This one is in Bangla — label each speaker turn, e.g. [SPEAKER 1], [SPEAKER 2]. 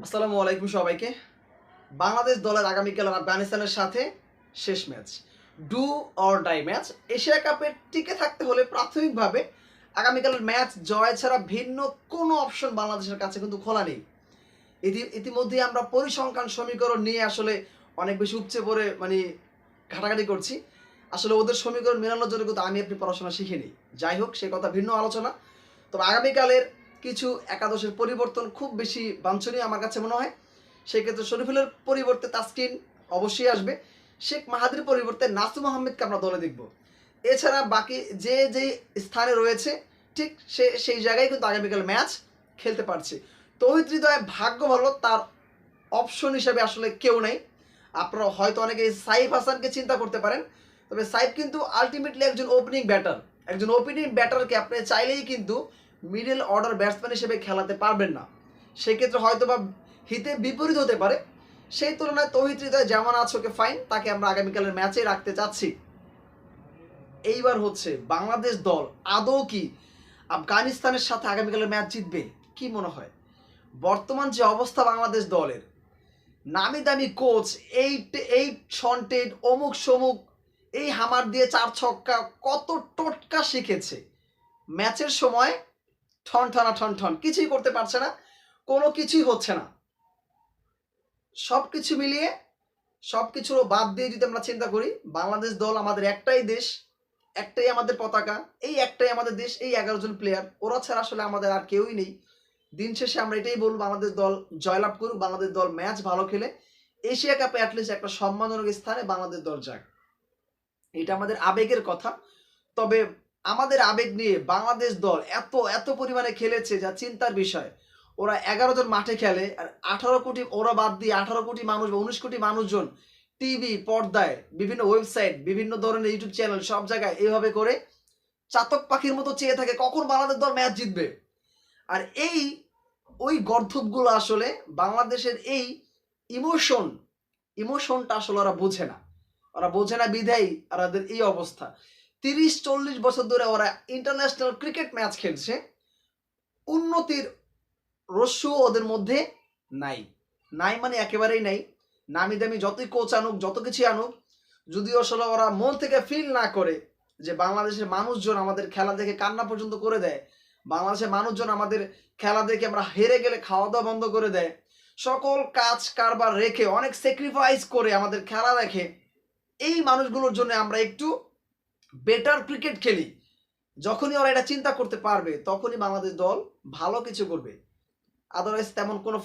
[SPEAKER 1] আসসালামু আলাইকুম সবাইকে। বাংলাদেশ দলের আগামীকাল আফগানিস্তানের সাথে শেষ match. Do or die match. Asia কাপে টিকে থাকতে হলে প্রাথমিকভাবে আগামীকালের ম্যাচ জয় ছাড়া ভিন্ন কোনো অপশন বাংলাদেশের কাছে কিন্তু খোলা নেই। ইতিমধ্যেই আমরা পরিসংখ্যান সমীকরণ নিয়ে আসলে অনেক বেশি উপচে পড়ে ঘাটাঘাটি করছি। আসলে ওদের সমীকরণ মেলানোর জন্য কিন্তু আমি আপনি পড়াশোনা শিখিনি। যাই হোক, সে কথা ভিন্ন আলোচনা। তবে আগামীকালের কিছু একাদশের পরিবর্তন খুব বেশি বাঞ্ছনীয় আমার কাছে মনে হয়। সেক্ষেত্রে শরীফুলের পরিবর্তে তাসকিন অবশ্যই আসবে। শেখ মাহাদির পরিবর্তে নাসুম আহমেদকে আমরা দলে দেখব। এছাড়া বাকি যে যেই স্থানে রয়েছে ঠিক সেই জায়গায় কিন্তু আগামীকাল ম্যাচ খেলতে পারছে। তৌহিদ হৃদয় ভাগ্য ভালো, তার অপশন হিসেবে আসলে কেউ নেই। আপনারা হয়তো অনেকে সাইফ হাসানকে চিন্তা করতে পারেন, তবে সাইফ কিন্তু আলটিমেটলি একজন ওপেনিং ব্যাটার। একজন ওপেনিং ব্যাটারকে আপনি চাইলেই কিন্তু মিডল অর্ডার ব্যাটসম্যান হিসেবে খেলাতে পারবেন না। সেক্ষেত্রে হয়তো বা হিতে বিপরীত হতে পারে। সেই তুলনায় তৌহিদ হৃদয় যেমন আছে ওকে ফাইন, তাকে আমরা আগামীকালের ম্যাচে রাখতে চাচ্ছি। এইবার হচ্ছে বাংলাদেশ দল আদৌ কি আফগানিস্তানের সাথে আগামীকালের ম্যাচ জিতবে? কি মনে হয়? বর্তমান যে অবস্থা বাংলাদেশ দলের, নামি দামি কোচ, এইট সন্টেড অমুক সমুক, এই হামার দিয়ে 4 ছক্কা কত টোটকা শিখেছে, ম্যাচের সময় ঠন ঠনা ঠন ঠন কিছুই করতে পারছে না, কোনো কিছুই হচ্ছে না। সব কিছু মিলিয়ে সব কিছু বাদ দিয়ে যদি আমরা চিন্তা করি, বাংলাদেশ দল আমাদের একটাই দেশ, একটাই আমাদের পতাকা, এই একটাই আমাদের দেশ, এই 11 জন প্লেয়ার, ওরা ছাড়া আসলে আমাদের আর কেউই নেই। দিন শেষে আমরা এটাই বলবো, বাংলাদেশ দল জয়লাভ করুক, বাংলাদেশ দল ম্যাচ ভালো খেলে এশিয়া কাপে অ্যাটলিস্ট একটা সম্মানজনক স্থানে বাংলাদেশ দল যাক। এটা আমাদের আবেগের কথা। তবে আমাদের আবেগ নিয়ে বাংলাদেশ দল এত এত পরিমাণে খেলেছে যা চিন্তার বিষয়। ওরা 11 জন মাঠে খেলে, আর 18 কোটি, ওরা বাদ দিয়ে 18 কোটি মানুষ বা 19 কোটি মানুষজন টিভি পর্দায়, বিভিন্ন ওয়েবসাইট, বিভিন্ন ধরনের ইউটিউব চ্যানেল, সব জায়গায় এইভাবে করে চাতক পাখির মতো চেয়ে থাকে কখন বাংলাদেশ দল ম্যাচ জিতবে। আর ওই গর্ধবগুলো আসলে বাংলাদেশের এই ইমোশনটা আসলে ওরা বোঝে না। ওরা বোঝে না বিধায় ওদের এই অবস্থা। 30-40 বছর ধরে ওরা ইন্টারন্যাশনাল ক্রিকেট ম্যাচ খেলছে, উন্নতির রস্যও ওদের মধ্যে নাই। নাই মানে একেবারেই নাই। নামি দামি যতই কোচ আনুক, যত কিছু আনুক, যদি আসলে ওরা মন থেকে ফিল না করে যে বাংলাদেশের মানুষজন আমাদের খেলা দেখে কান্না পর্যন্ত করে দেয়, বাংলাদেশের মানুষজন আমাদের খেলা দেখে আমরা হেরে গেলে খাওয়া দাওয়া বন্ধ করে দেয়, সকল কাজ কারবার রেখে অনেক স্যাক্রিফাইস করে আমাদের খেলা দেখে, এই মানুষগুলোর জন্য আমরা একটু বেটার ক্রিকেট খেলি, যখনই ওরা এটা চিন্তা করতে পারবে তখনই বাংলাদেশ দল ভালো কিছু করবে। আদারওয়াইজ তেমন কোনো